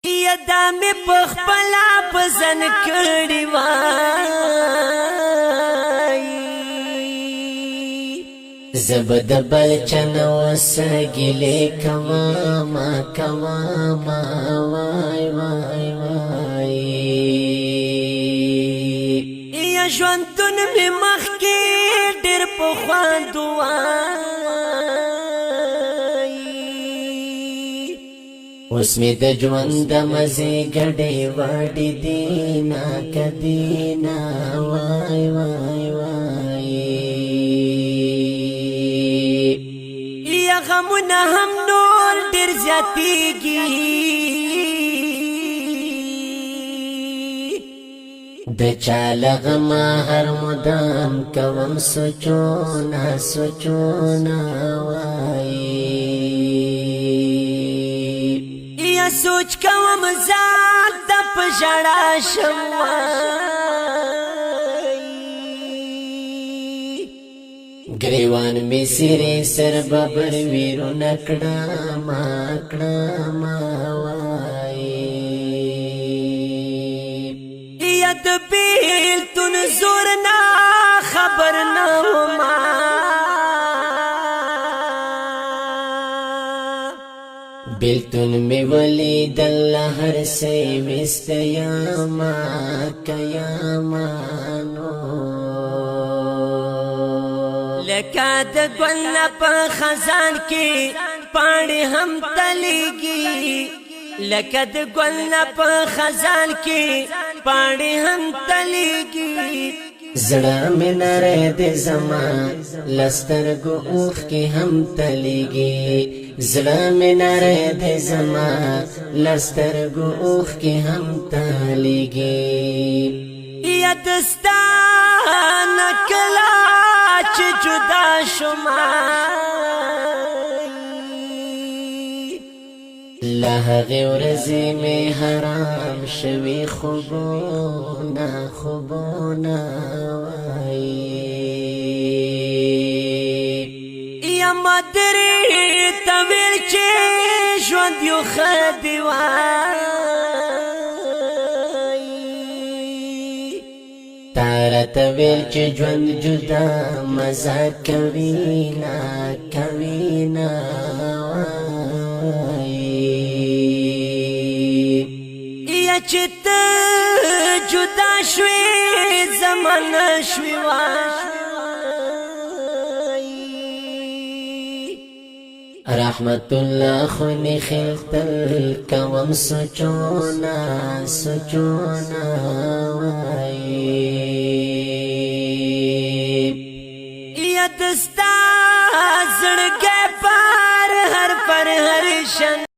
یدا می پخپلا پسند کړي وای زبد بلچن وسګلې کما وای وای وای یا ژوندون می مخ کې ډېر په خواندو اوس می د ژوند مزه ګډې وړې دینا کدینا وای وای وای یا غمونه هم نور ډېر زیاتېږي د چاله غما هر مدام کوم سوچونه وای سوچ کوم ذات د پژړا شوای گریوان می سری سر ببر ویرو نکړه ما وای یا د بیل تن زور نه خبر نه ما بیلتون می ولی دل هر سی وست یاما کیامانو لکه د ګل په خزان کې پاڼې هم تلېږي لکه د ګل په خزان کې پاڼې هم تلېږي زړه مې نری د زما لسترګو اوښ کې هم تلېږي زړه مې نری د زما لسترګو اوښ کې هم تلېږي یا دستا نه کله چې جدا شوما له هغې ورځې مې حرام شوي خوبونه وای یا مدرې ته ویل چې ژوند یو ښه دی وای تا راته ویل چې ژوند جدا مزه کوینه یا چې ته جدا شوې زمانه شوې وای رحمت الله خونی خلتل کوم سوچونه وای یا دستا زړګی پر هر شن